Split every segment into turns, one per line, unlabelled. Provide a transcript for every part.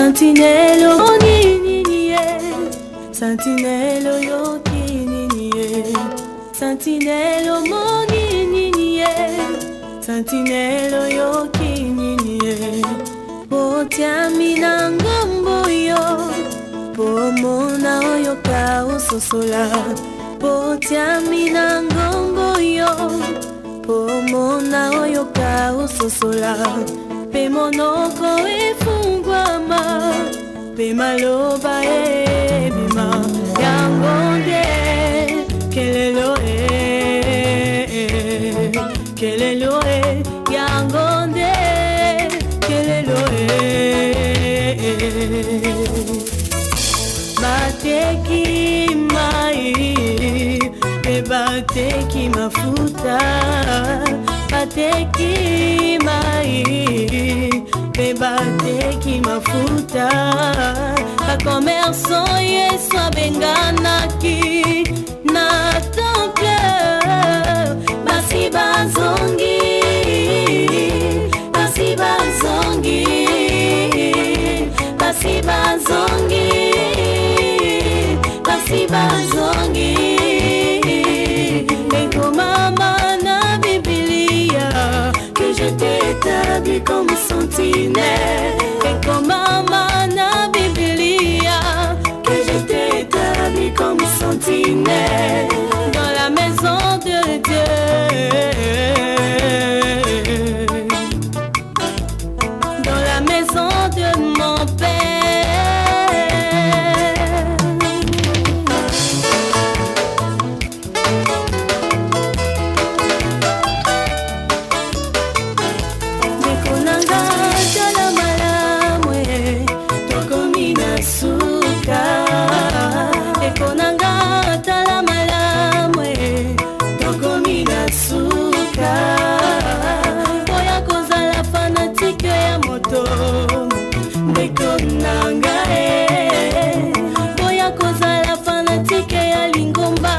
Sentinelle Niniye, Sentinelle Niniye, Sentinelle Niniye, Sentinelle Niniye. Potiamina ngombo yo, pomona oyo ka ososola. Potiamina ngombo yo, pomona oyo ka ososola. Pe monoko efungwama, pe maloba ebima. Yangonde kelelo kelelo yangonde kelelo bateki mai pe bateki mafuta, bateki mai pe bateki mafuta. Ba commerçant yesu abenganaki na temple, basi bazongi, basi bazongi, basi bazongi, basi bazongi. Eko mama na Biblia que je t'ai établi comme sentinelle. Eko mama na Biblia que je t'ai établi comme sentinelle dans la maison de Dieu, dans la maison de mon Père. Dekonanga jala malamwe, tokomina suka. Dekonanga tala malamwe, tokomina suka. Boya kozala fanatike ya moto, dekonanga boya kozala fanatike ya lingomba,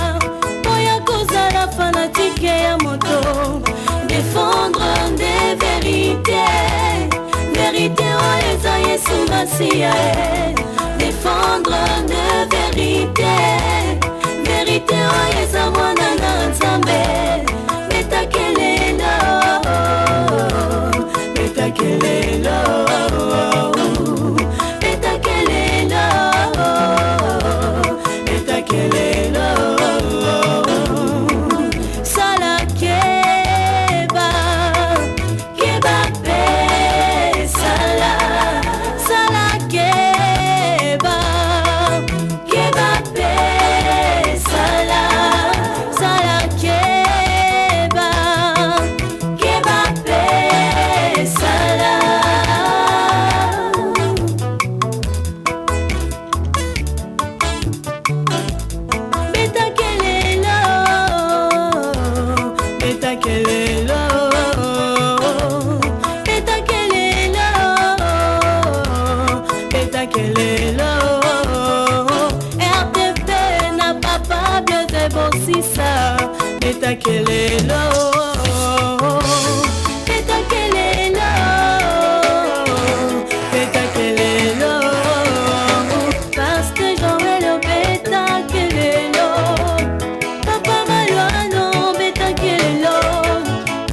boya kozala fanatike ya moto. Défendre des vérités, vérité oeza Yesu Masia. Défendre des vérités, vérité oeza mwana na Nzambe. Betakelelo, betakelelo, betakelelo, betakelelo. Sala keba, keba pe sala, sala keba, keba pe sala, sala keba, keba pe sala. Betakelelo, betakelelo, betakelelo, betakelelo. RTP na papa bien de bosisa. Betakelelo, betakelelo, betakelelo. Pasteur Joël betakelelo, Papa Maluano betakelelo,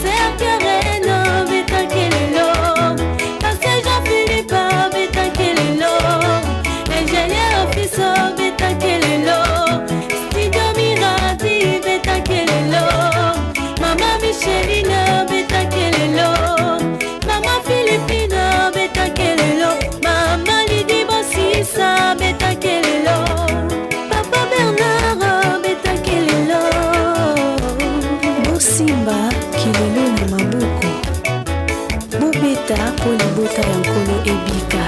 Sœur Karen betakelelo, Pasteur Jean-Philippe betakelelo, Ingénieur Office betakelelo, Studio Mirati betakelelo, Maman Micheline betakelelo, Maman Philippine betakelelo, Maman Lydie Bossissa betakelelo, Papa Bernard betakelelo. Bosimba kilelo na maboko, bobeta po libota ya nkolo ebika.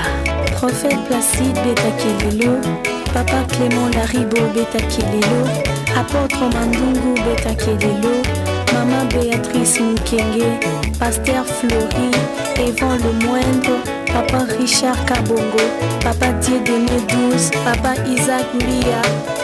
Prophète Placide betakelelo, Papa Clément Laribo betakelelo, Apôtre Mandungu betakelelo, Maman Béatrice Mukenge, Pasteur Flori, Evan le Moindre, Papa Richard Kabongo, Papa Dieudonné 12, Papa Isaac Mlia,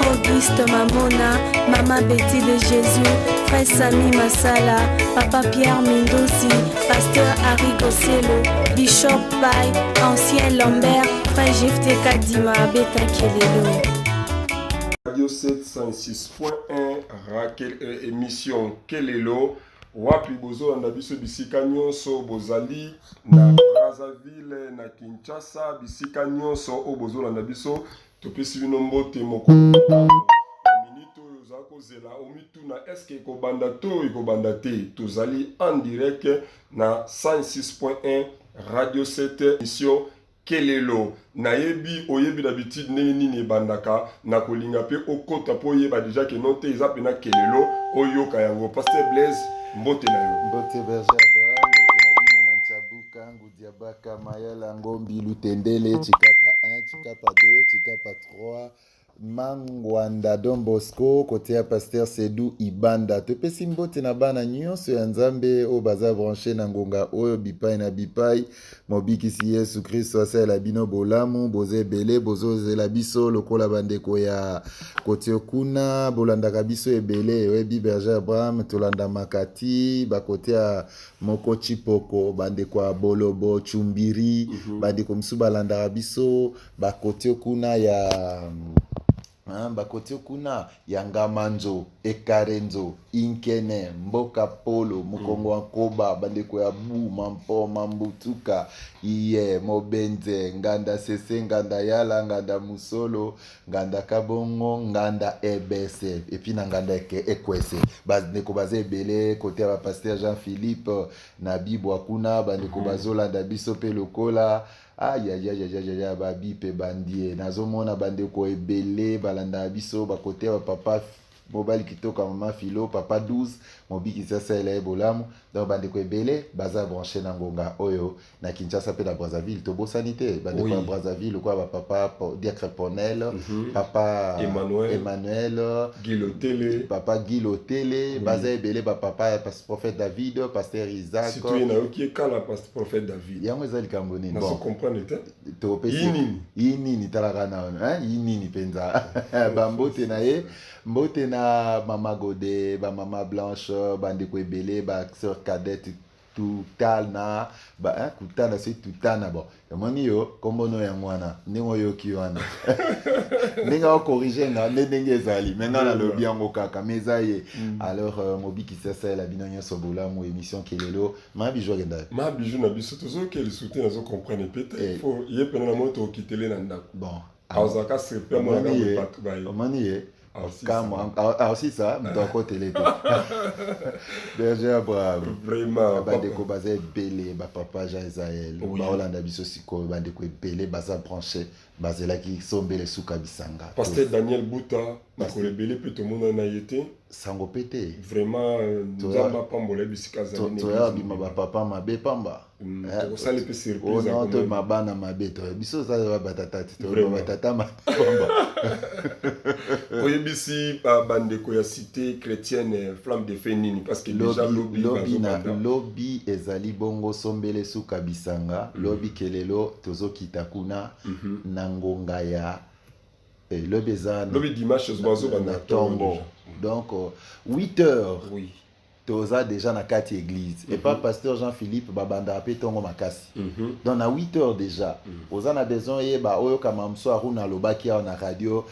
Auguste Mamona, Maman Betty de Jésus, Frère Sami Masala, Papa Pierre Mendozi, Pasteur Harry Gosselo, Bishop Pai, Ancien Lambert, papa Jefte Kadima Beta Kelelo.
Radio 706.1 Raquel émission Kelelo wapi bozo na biso bisika nyonso bozali na Brazzaville na Kinshasa bisika nyonso o bozo na biso topesi bino mbote moko minito yozako zela omituna eske ko banda to iko banda te tozali en direct na 106.1 Radio 7 émission Kelelo nayebi oyebi d'habitude nini bandaka na kolinga pe okota po yeba déjà que non te eza pena Kelelo oyoka yango Pasteur Blaise mbote na yo
mbote berger Abraham mbote na bino na Nchabuka Ngudiabaka Mayala Ngombi Lutendele Chikapa 1 Chikapa 2 Chikapa 3 Mangwanda Don Bosco côté ya Pasteur Sedou Ibanda topesi mbote na bana nyonso ya Nzambe o baza branché na ngonga oyo bipai na bipai mobikisi Yesu Kristo asala bino bolamu boze ebele bozozela biso lokola bandeko ya côté kuna bolandaka biso ebele oyebi berger Abraham tolanda makati bakote ya moko chipoko bandeko ya bolobo chumbiri bandeko msu balandaka biso bakote kuna ya bakote kuna yangamanzo ekarenzo inkene mboka polo mukongo wa koba bandeko ya bu mampo mambutuka iye mobenze nganda sese nganda yala nganda musolo nganda kabongo nganda ebese epi na nganda ekwese bandeko baze ebele kote ya Pasteur Jean-Philippe na bibwa kuna bandeko bazolanda biso pe lokola aya babi pe bandie nazomona bandeko ebele balanda biso bakote ya papa mobali kitoka mama filo papa 12 mobiki sasa ele bolamu donc bandeko ebele baza branché na ngonga oyo na Kinshasa pe na Brazzaville to bosanité bandeko ya Brazzaville quoi papa Diacre Ponel papa Emmanuel Gilotele papa Gilotele baza ebele papa ya prophète David Pasteur Isaac
si tu es na oki kala Pasteur prophète David
yango ezali kambo nini
bon comprendre te
to pesi yinini talaka na yinini penza bambote na ye mbote na mama Gode ba mama Blanche bandeko ebele ba sœur cadette tutana ba kutana c'est tutana bon yamoni yo kombono ya mwana ndingo yo kiwana ndinga o corriger na ndenge ezali maintenant na lobi yango kaka mezaye alors mobiki sasa la binonyo sobola mo émission Kelelo ma bijou genda
ma bijou na biso tozo ke le soutien nazo comprendre peut-être faut yepena na moto kitele na ndako
bon
azaka sepe mo na bato ba yo
mani aussi ça donc télé berger Abraham
vraiment
bandeko baza ebele papa Jean Isaël baolanda biso siko bandeko ebele baza branché bazelaki sombele suka bisanga
Pasteur Daniel Bouta bakolebele pe to mona na yete
sango pete
vraiment nzamba pambola bisika za
nini to bima papa mabe pamba
to sale pe surprise
on to mabana mabe to biso za batata to batata pamba oyebisi
bandeko ya cité chrétienne flamme de feu nini parce que déjà
lobby ezali bongo sombele suka bisanga lobby kelelo tozokita kuna na ngonga ya lobby
dimanche zozo
na tongo donc 8 heures
oui
toza déjà na kati église et pas Pasteur Jean-Philippe babanda pe tongo makasi donc na 8 heures déjà oza na besoin yeba oyo kama mso aruna lobaki na radio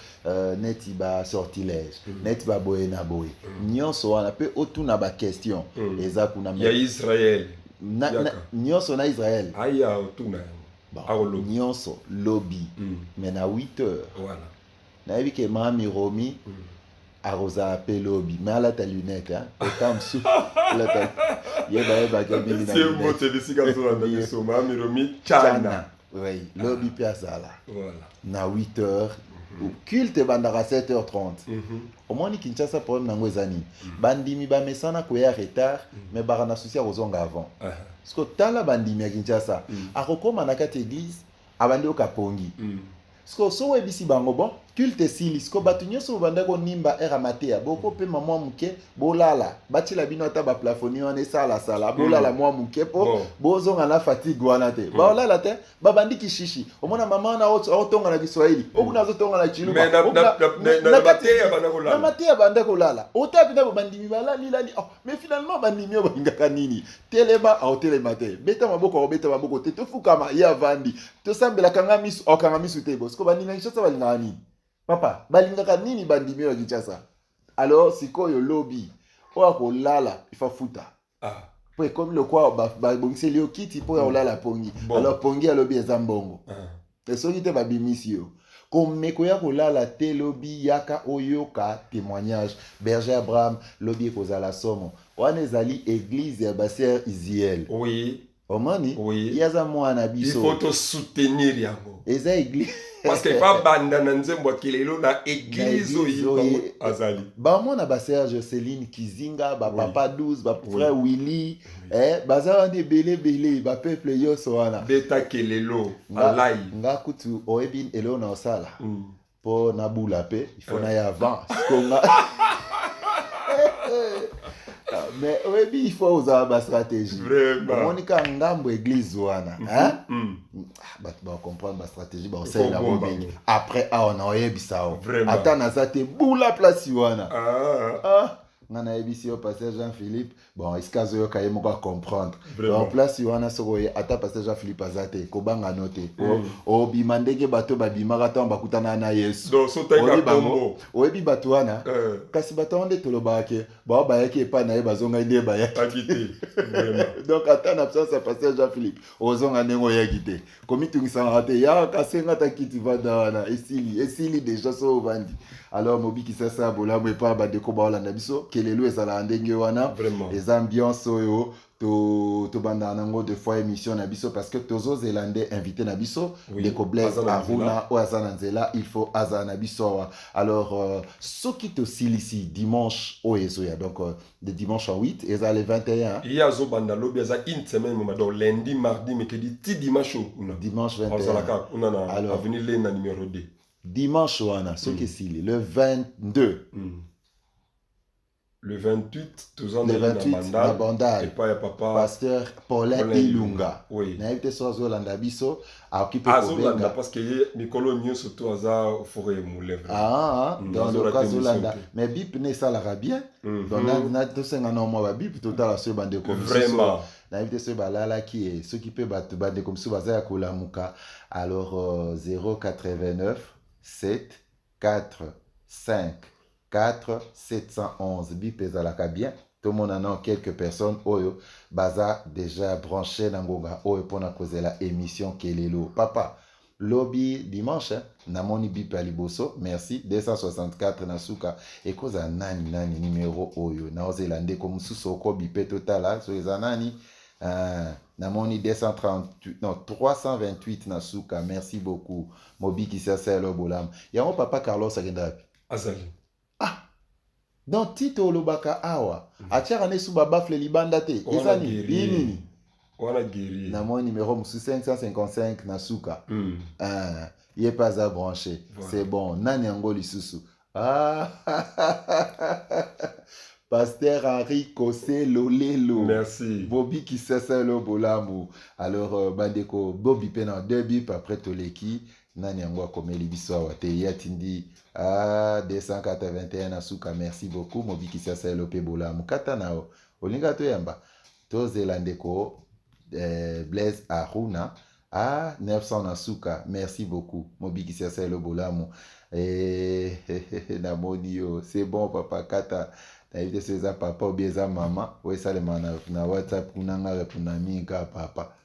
neti ba sortilège neti ba boye na boye nyonso wana pe otuna ba question eza kuna
ya Israël
nyonso na Israël
aya otuna
nyonso lobby mais na 8 heures
voilà
na yebi ke mami Romi aroza pe lobby mais ala ta lunette autant sou la ta yeba kabili na
c'est bon c'est ici quand on a dit so mami Romi chana
oui lobby pe azala
voilà
na 8 heures culte bandaka 7h30 omoni Kinshasa problème nango ezani bandimi bamesana koya retard mais baka na souci akozonga avant parce que tala bandimi ya Kinshasa akokoma na kati église abandi okapongi parce que so webisi bango bon culte silis ko bato nyonso bandako nimba era matea boko pe mwa muke bolala batila bino ata ba plafoni wana esala sala bolala mwa muke po bozonga na fatigue wana te bolala te babandi kishishi omona mama na otonga na Kiswahili okuna otonga na Chiluba na matea bandako lala ota pita bandimi balali lali mais finalement bandimi obangaka nini telema au telema te beta maboko te tofukama ya vandi tosambela kanga misu te bosko bandimi na Kinshasa balingaka nini papa balingaka nini bandimi ya Kinshasa alors sikoyo lobby oya kolala ifafuta po comme le quoi babongisi lio kiti po ya kolala pongi alors pongi alobi eza mbongo soki te babimisi yo komeko ya kolala te lobi yaka oyoka témoignage Berger Abraham lobi ekozala somo wana ezali église ya Basser Isiel omoni yaza mwana biso
il faut te soutenir yango
eza église
parce que pas banda na nzembo kelelo na église oyo azali
ba mona ba sœur Joseline Kizinga ba papa 12 ba frère Willy baza ndi belé ba peuple yoso wana
beta kelelo alai
nga kutu oebin elo na osala po na bula pe il faut na ya avant konga mais oyebi il faut oza ba stratégie monika ngambo église wana bato ba comprendre ba stratégie ba osala la mingi après on a oyebisa ata na za te bula place wana ngana ebisi au pasteur Jean-Philippe bon iskazo yo kaye moko comprendre donc place wana soko ata pasteur Jean-Philippe azate ko banga note o bimandeke bato babimaka tan bakutana na Yesu
donc so taika kombo
oyebi bato wana kasi bato onde tolobake ba bayaki epa na ye bazonga inde bayaki donc ata na absence pasteur Jean-Philippe ozonga nengo yakite komitungisa ngate ya kasenga takiti vada wana esili déjà so vandi alors mobiki sasa bolamo epa badeko baolanda biso kelelo ezala ndenge wana les ambiances oyo to banda nango de fois émission na biso parce que tozo zélande invité na biso Ndeko Blaise Aruna o azana nzela il faut azana biso alors soki to silisi dimanche o ezoya donc de dimanche en 8 et le 21
il y a zo banda lobi za une semaine donc lundi mardi mercredi ti dimanche
dimanche 21
on a avenue Lena numéro 2
dimanche wana soki sili le 22
le 28
le 28 na Bandal
et pas papa
pasteur Paulin Ilunga na yete sozo landa biso occupé
ko benga parce que mikolo nyo surtout aza forêt moulin
dans le cas Zolanda mais bip ne ça la bien donc na to senga no mo ba bip total la so bande comme
vraiment
na yete so balala qui est ce qui peut battre bande comme so baza ko la muka alors 089 7 4 5 4 711 bip ezalaka bien tout le monde en a quelques personnes oyo baza déjà branché nangonga oyo pona kozela émission kelelo papa lobby dimanche namoni bip ya liboso merci 264 na suka ekoza nani numéro oyo na ozela ndeko mususu oko bip total so eza nani namoni 238 non 328 na suka merci beaucoup mobiki sasa lo bolam yango papa Carlos agenda
azali
donc tito lobaka awa atiaka ne suba bafle libanda te ezani nini
wana guéri
na mon numéro 555 na suka il est pas à brancher c'est bon nani yango lisusu Pasteur Henri Kosé Lolelo.
Merci.
Bobby qui sait le bolamu. Alors bandeko Bobby pena 2 bip après toleki nani yango komeli biso wate yatindi 281 na suka merci beaucoup Mobi qui sait le pe bolamu kata nao olinga to yamba to zelandeko Blaise Aruna 900 na suka merci beaucoup Mobi qui sait le bolamu na monio c'est bon papa kata David César papa ou bien ça maman ouais ça les na WhatsApp kunanga répondre minga papa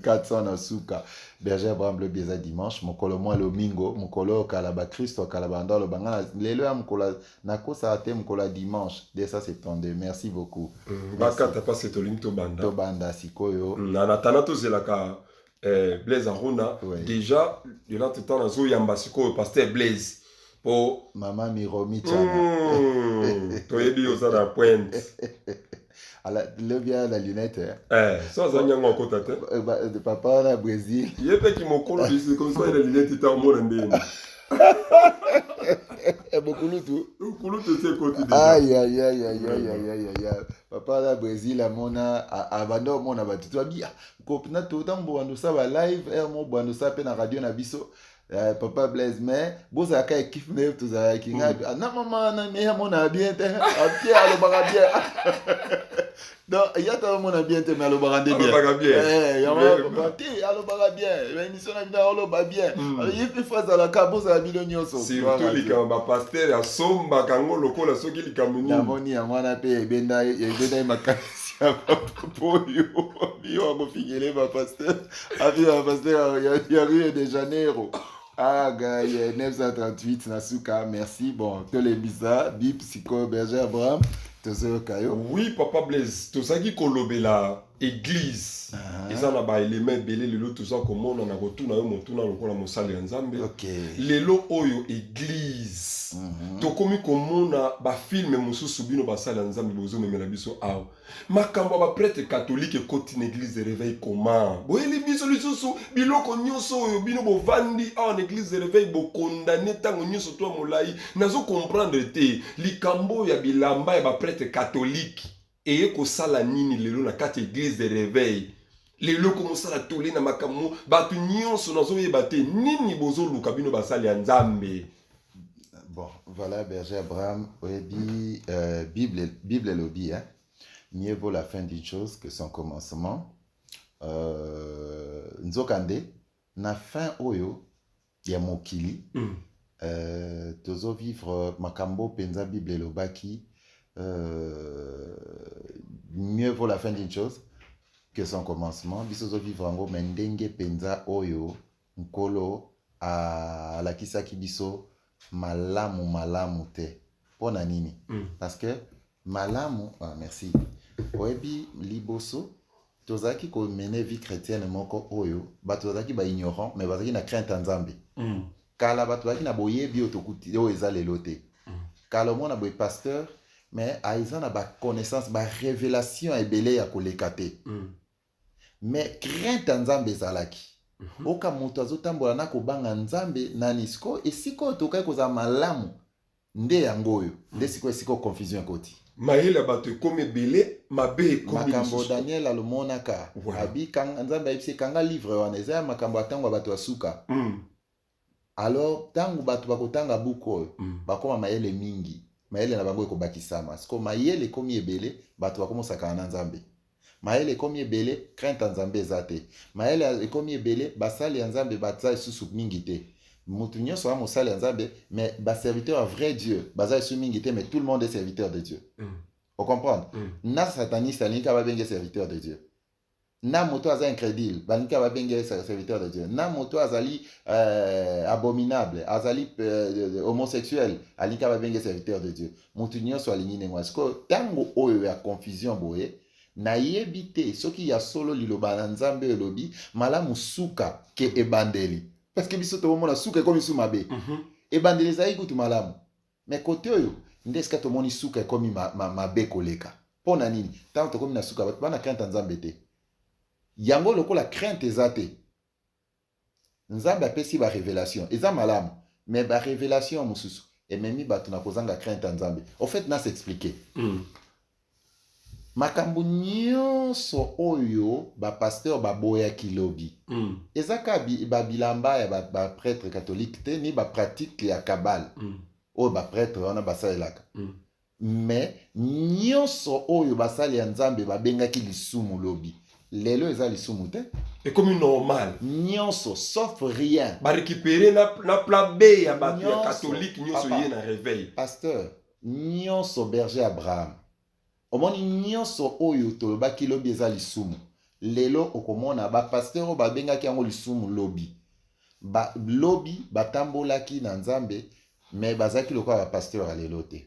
400 na suka Berger Abraham le bieza dimanche mokolo moi le mingo mokolo kalaba Christo kalaba ndalo bangana lelo ya mokolo na kosa ate mokolo dimanche 272 merci beaucoup
bakata pas c'est olimto
banda sikoyo
na tanato zelaka Blaise Aruna déjà de là tout temps na zo yamba sikoyo pasteur Blaise pour
maman Miromi Chana
toyebi osana pointe
ala le bien la lunette
ça zanya ngo kotate
papa na Brésil
yepe ki mokolo disi comme ça la lunette ta mo ndeni
Bokulutu.
Kulutu c'est côté déjà.
Aïe, aïe, aïe, aïe, aïe, aïe, aïe, aïe, aïe. Papa la Brésil, abando mona batutu abi kopina totan boando sa ba live mo boando sa pe na radio na biso. Papa Blaise mais boza ka équipe ne to za kinga na mama na me mona bien te apia alo baga bien. Donc il y a tout mona bien te mais alo baga bien. Ya ma ti alo baga bien. L'émission na bina alo ba bien. Il fait face à la caboza bilio nyoso.
Surtout les kamba pasteur ya somba kango lokola soki likamuni.
Ya moni ya mwana pe ebenda makanisi ya poyo. Bio mo fingele ba pasteur. Abi ba pasteur ya Rio de Janeiro. Ah gars, 938 Nasuka, merci. Bon, tous les bizarres, Bip, Psycho, Berger, Abraham, tous eux Kayo.
Oui, Papa Blaise, tout ça qui kolobela église. Et ça n'a pas élément belé le lot tout ça comme on a retourné mon tourna le kola mosali nzambe.
OK.
Le lot oyo église. To komi comme on a ba film mususu bino ba sala nzambe bozo memela biso aw. Makambo ba prêtre catholique côté église de réveil comment. Boyeli biso lisusu biloko nyonso oyo bino bo vandi en église de réveil bo condamner tango nyonso to molai. Nazo comprendre te likambo ya bilamba ya ba prêtre catholique. Et ko sala nini lelo na kati église de réveil. Lelo ko sala tolé na makambo batu nyonso nazo yeba te nini bozo luka bino basali ya nzambe.
Bon, voilà Berger Abraham, oui, Bible lobby, hein. Mieux vaut la fin d'une chose que son commencement. Nzokande, na fin oyo, ya mokili, tozo vivre makambo penza Bible lobaki, mieux vaut la fin d'une chose que son commencement. Bisozo vivre ango mendenge penza oyo, nkolo a la kisaki biso malamu te. Pona nini? Parce que malamu, merci. Oebi liboso, tozaki ko mene vie chrétienne moko oyo, batozaki ba ignorant, mais bazaki na crainte nzambe. Kala batozaki na boyebi otokuti o eza lelo te. Kala mona boy pasteur, mais aiza na ba connaissance, ba révélation ebele ya koleka te. Mais crainte nzambe ezalaki. Oka moto azotambola na kobanga nzambe nani siko esiko tokai koza malamu nde yango oyo nde siko confusion koti
Maïla bato komi belé mabe komi
makambo Daniel alomonaka abi kanga nzambe ayebisi kanga livre wana eza makambo atango bato asuka alors tango bato bakotanga buku oyo bakoma mayele mingi mayele na bango ekobakisama siko mayele komi ebele bato bakomosaka na nzambe Maël komi ebele crainte nzambe ezate. Maël komi ebele basali nzambe batza susu mingite. Mutu nyonso wa mosali nzambe mais ba serviteur à vrai Dieu, baza susu mingite mais tout le monde est serviteur de Dieu. Vous comprenez? Na sataniste alinka ba benge serviteur de Dieu. Na moto aza incrédule, balinka ba benge serviteur de Dieu. Na moto azali abominable, azali homosexuel, alinka ba benge serviteur de Dieu. Mutu nyonso alingi nengo. Sko tango oyo ya confusion boye na yebi te soki ya solo liloba na nzambe elobi malamu suka ke ebandeli parce que biso tomona suka ekomi su mabe ebandeli ezali kutu malamu mais kote oyo nde esika tomoni suka ekomi mabe koleka mpona nini ntango tokomi na suka bato bana crainte nzambe te yango lokola crainte eza te nzambe apesi ba révélation eza malamu mais ba révélation mosusu ememi bato na kozanga crainte nzambe au fait na s'expliquer makambo nyonso oyo ba pasteur baboya kilobi ezaka ba bilamba ya ba prêtre catholique te ni ba pratique ya kabale oyo ba prêtre wana basalelaka mais nyonso oyo basali ya nzambe babengaki lisumu lobi lelo eza lisumu te
et comme normal
nyonso sauf rien
ba récupérer na plat B ya ba catholique nyonso yé na réveil
pasteur nyonso Berger Abraham omoni nyonso oyo tolobaki lobi eza lisumu lelo okomona ba pasteur o babengaki yango lisumu lobi ba lobi batambolaki na nzambe mais bazaki lokola ba pasteur a lelo te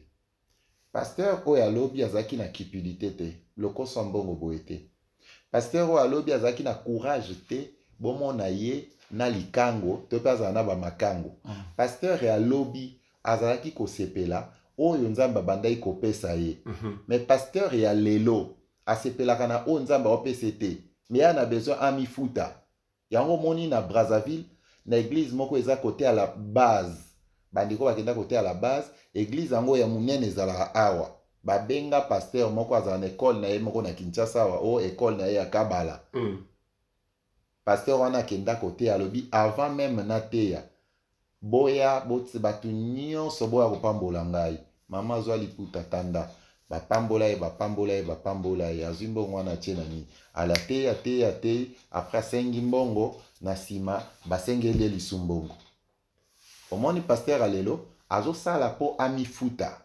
pasteur oyo alobi azaki na cupidité te lokoso mbongo boye te pasteur oyo alobi azaki na courage te bomona ye na likango to pe azala na bamakango pasteur ya lobi azalaki kosepela oyo nzambe abandaki kopesa ye mais pasteur ya lelo asepelaka na oyo nzambe aopesa te mais ya na besoin amifuta yango moni na Brazzaville na église moko eza côté à la base bandeko bakenda côté à la base église yango ya munene ezala awa babenga pasteur moko azala na école na ye moko na Kinshasa awa o école na ye ya Kabala pasteur wana kenda côté alobi avant même na teya boya botse batu nyonso boya kopambola ngai mama zwa liputa tanda bapambola ye azwi mbongo wana atie na nini ala te après asengi mbongo na nsima basengeli ye lisu mbongo omoni pasteur alelo azosala po amifuta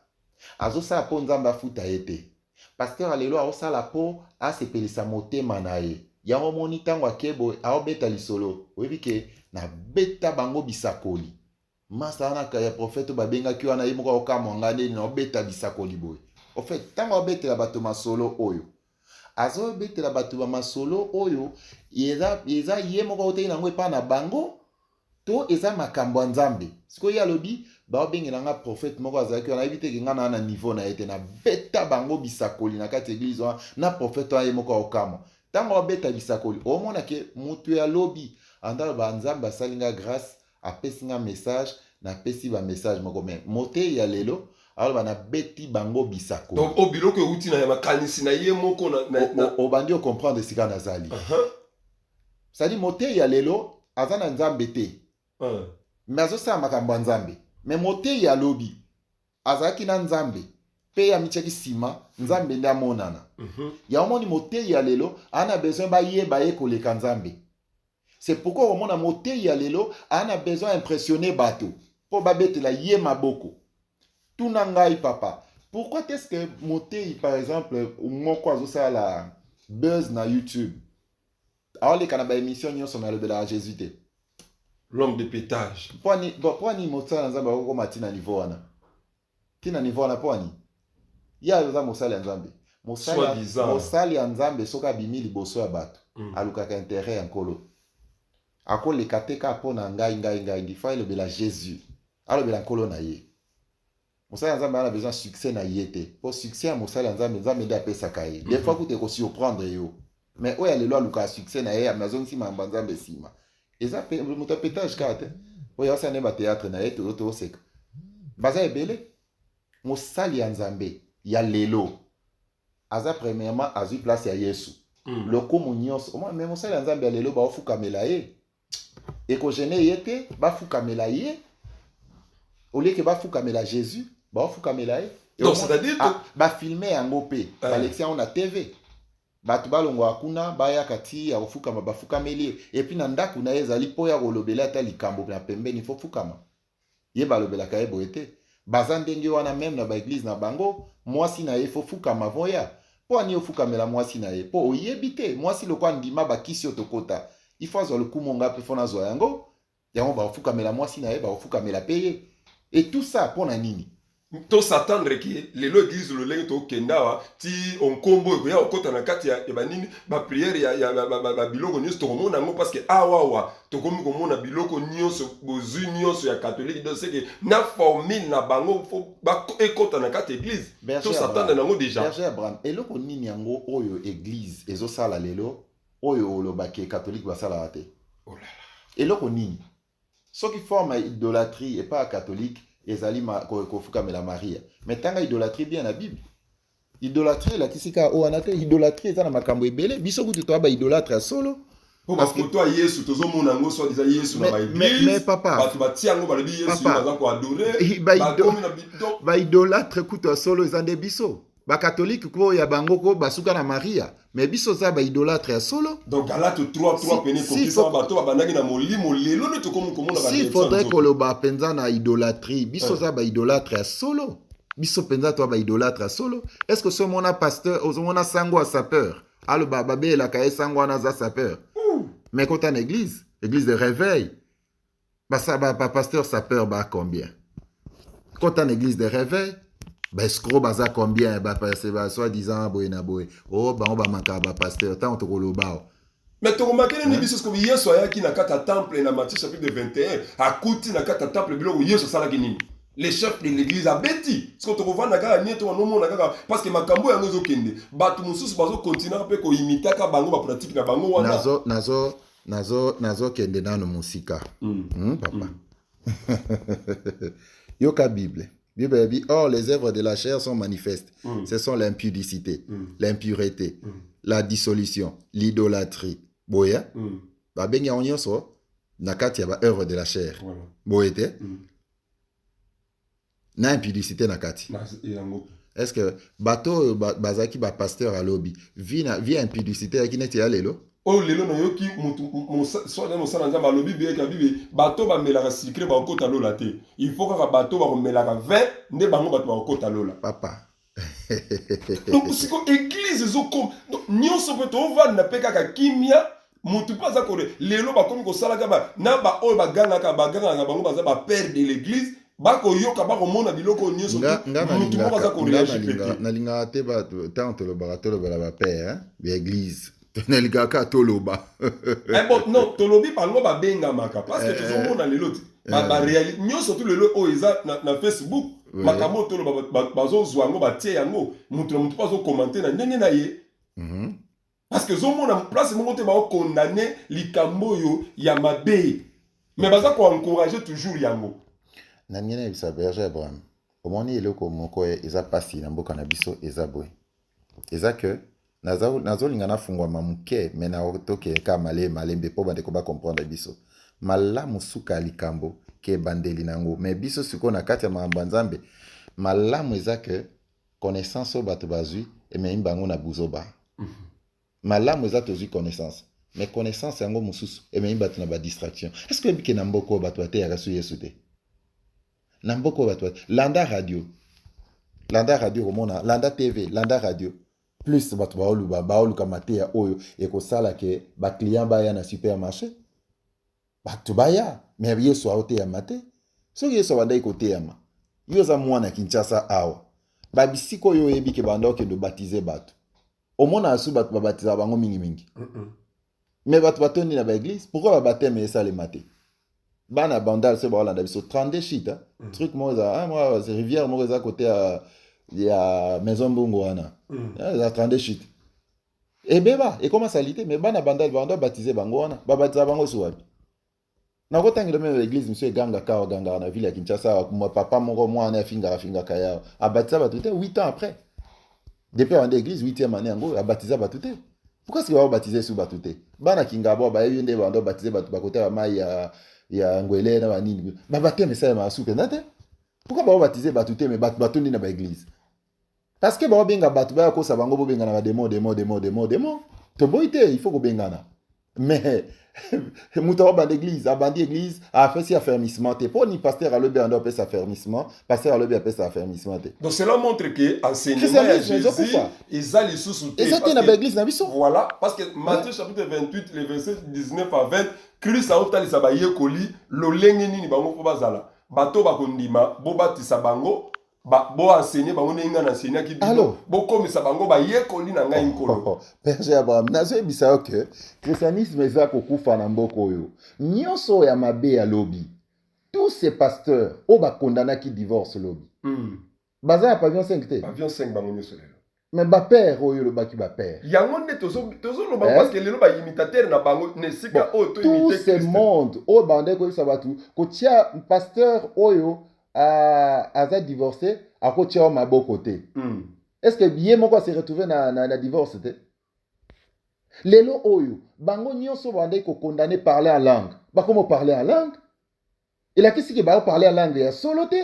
azosala po nzambe afuta ye te pasteur alelo azosala po asepelisa motema na ye yango omoni ntango akebo aobeta lisolo oyebi ke na beta bango bisakoli masa wana ya profete babengaki wana ye moko aokamwa nga ndeni na obeta bisakoli boye en fait ntango abetela bato masolo oyo azobetela bato bamasolo oyo eza ye moko aoteki nango epa na bango to eza makambo ya nzambe sikoyo ye alobi baobengela nga profete moko azalaki wana yebi teke nga na niveau na ye te na beta bango bisakoli na kati eglize wana na profete wana ye moko aokamwa ntango abeta bisakoli omona ke moto ya lobi andaloba nzambe asali nga grâce apesi nga message napesi bamessage moko me motei ya lelo aloba na beti bango bisakoli
donc o biloko euti na ya makanisi na ye moko
obandi ocomprendre esika nazali sadi motei ya lelo aza na nzambe te me azosala makambo ya nzambe me motei ya lobi azalaki na nzambe mpe ya mitiaki nsima nzambe nde amonana ya omoni motei ya lelo ana besoin bayeba ye koleka nzambe c'est pourquoi omona motei ya lelo ana besoin impressionner bato mpo babetela ye maboko tuna ngai papa pourquoi est-ce que motei par exemple moko azosala buzz na YouTube aoleka na baémission nyonso na alobelaka Jésus te
l'homme de pétage
poani mosala nzambe akokoma ntina niveau wana poani ye aza mosali ya nzambe mosali ya nzambe soki abimi liboso ya bato alukaka intérêt ya nkolo akoleka te kaka mpo na ngai ndifa elobela Jésus alobela nkolo na ye mosali ya nzambe ana besoin succès na ye te mpo succès ya mosali ya nzambe nde apesaka ye des fois kute kosurprendre yo mais oyo alelo alukaka succès na ye amazongisi mambo ya nzambe nsima eza moto apétage kaka te oyo asala nde bateatre na ye tooseka baza ebele mosali ya nzambe ya lelo aza premièrement azwi place ya Yesu lokumu nyonso me mosali ya nzambe ya lelo baofukamela ye ekogene ye te bafukamela ye olieke bafukamela Jésus baofukamela ye
donc c'est-à-dire
bafilme yango mpe balekisi yango na TV bato balongwaka kuna bayaka ti ya kofukama bafukameli ye epuis na ndako na ye ezali mpo ya kolobela ata likambo na pembeni fo fukama ye balobelaka ye boye te baza ndenge wana meme na baeglize na bango mwasi na ye fo fukama voya mpo ani ofukamela mwasi na ye mpo oyebi te mwasi lokwa ndima bakisi yo tokota ifo azwa lokumu nga mpe fo nazwa yango baofukamela mwasi na ye baofukamela mpe ye et tout ça mpo na nini
tosatendre ke lelo église lolenge tokenda awa ti onkombo ekoya okota na kati ya banini bapriere ya babiloko nyonso tokomona yango parce que awawa tokomi komona biloko nyonso bozwi nyonso ya katolike donc c'est que na formule na bango fo ekota na kati église tosatendre nango déjà
Berger Abraham eloko nini yango oyo église ezosala lelo oyo olobaki katolike basalaka te eloko nini soki forme ya idolâtrie et pas catholique ezali kofukamela Maria mais tanga idolâtrie bien na Bible idolâtrie elakisi kaka oyo wana te idolâtrie eza na makambo ebele biso kutu toya baidolâtre ya solo
po bafoto ya Yesu tozomona yango so diza Yesu na baeglise
mais papa
bato batia yango balobi Yesu baza koadore
baidolâtre kutu ya solo eza nde biso bakatolike ko ya bango ko basuka na Maria mais biso za baidolâtre ya solo
donc Galate 3 pene kokisa bato babandaki na molimo lelo ne tokomi komona ba
si faudrait koloba penza na idolâtrie biso za baidolâtre ya solo biso penza to baidolâtre ya solo est-ce que ce mona pasteur ozomona sango à sapeur aloba babelaka ye sango wana za sapeur mais quand en église de réveil pasteur sapeur ba combien quand en église de réveil escroc baza combien soi-disant boye na boye bango bamaka bapasteur ntango tokoloba
mais tokomakeli ni biso soki Yesu ayaki na kati ya temple na Matthieu chapitre 21 akuti na kati ya temple biloko Yesu asalaki nini les chefs de l'église abeti soki tokovanda kaka nie tonomona kaka parce que makambo yango ezokende bato mosusu bazokontinua mpe koimitaka bango bapratike na bango wana
nazokende nano mosika papa Yoka Bible. Bible dit, or les œuvres de la chair sont manifestes. Ce sont l'impudicité, l'impureté, la dissolution, l'idolâtrie. Boya, ba benga onyoso, nakati ya ba œuvre de la chair. Boyete, na impudicité nakati. Est-ce que bato bazaki ba pasteur à lobby, vi impudicité ya kineti ya lelo?
Oh lelo no yoki soit mo sana nzamba lobi be ka bibi bato ba melaka secret ba okota lola te. Il faut que bato ba melaka 20 nde bango bato ba okota lola.
Papa.
Donc siko église zo comme nyonso pe to va na peka ka kimia mutu pas akore lelo ba komi ko sala ka ba na ba o ba ganga bango baza ba père de l'église ba ko yoka ba ko mona biloko nyonso mutu pas akore réagir.
Na linga te ba tant le baratolo ba père hein, l'église. Neligaka toloba.
Bon, non, tolobi parlo ba benga maka parce que tu zo mona lelo ba réalité nyonso tout lelo o eza na Facebook makambo tolo ba zo zwango ba tie yango mutu pas zo commenter na ndenge na ye. Parce que zo mona place mo te ba condamner likambo yo ya mabe. Mais baza ko encourager toujours yango.
Na ngene bisa berger Abraham. Omoni eloko moko eza pasi na mboka na biso eza boy. Eza que nazo lingana fungwa mamuke mena otoke ka malembe po bande ko ba comprendre biso malamu suka likambo ke bandeli nango mais biso siko na kati ya mambanzambe malamu eza que connaissance o bato bazui et mais imbango na buzoba malamu eza tozui connaissance mais connaissance yango mususu et mais imbato na ba distraction est-ce que bike na mboko bato ate ya kasu yesu te na mboko bato landa radio komona landa tv landa radio plus bato baolu kamate ya oyo ekosala ke ba client baya na supermarché bato baya mais yesu aote ya mate soki yesu abandai koteyama yo za mwana Kinshasa awa babisiko oyo oyebi ke banda okende baptize bato omona asu bato babatiza bango mingi mais bato batondi na baeglise pourquoi babateme esalema te bana bandal se baolanda biso 32 shit truc mo eza moi rivière mo eza côté ya maison mbongo wana za 32 shit et beba et comment salite mais bana bandal banda baptiser bango wana babatiza bango suwapi na kotangela même l'église monsieur ganga na ville ya Kinshasa mo papa moko mwana afinga kaya abatiza bato te 8 ans après depuis en église 8e année ngo abatiza bato te pourquoi est-ce que va baptiser sous bato te bana kingabo ba yende banda baptiser bato bakota ba mai ya ngwele na banini ba bateme ça ma souke ndate pourquoi ba baptiser bato te mais bato ndi na ba église parce que ba benga bato ba ko sa bango bo benga na ba démon to boite il faut ko bengana mais muto ba l'église abandi église a fait si affermissement te pour ni pasteur à l'obé ando pesa affermissement pasteur à l'obé pesa affermissement te
donc cela montre que enseignement de Jésus ils les sous
et ça te na ba église na biso
voilà parce que Matthieu chapitre 28 les versets 19 à 20 Christ a otalisa ba yekoli lolenge nini bango po bazala bato bakondima bo batisa bango bo enseigner bango ninga na enseigner ki bo komisa bango ba yekoli na ngai nkolo
Berger Abraham nazo ebisa que christianisme eza kokufa na mboko oyo nyonso ya mabe ya lobi tous ces pasteurs o ba condamna ki divorce lobi baza ya pavillon 5 te
pavillon 5 bango nyonso lelo
mais ba père oyo lobaki ba père
yango nde tozo loba parce que lelo ba imitateur na bango ne sika o to imiter
tout ce monde o bande ko isa batu ko tia pasteur oyo aza divorcé akotia maboko te est-ce que bien moko se retrouver na divorce te lelo oyo bango nyonso bande ko condamner parler en langue ba comment parler en langue il a kisi ke ba parler en langue ya solo te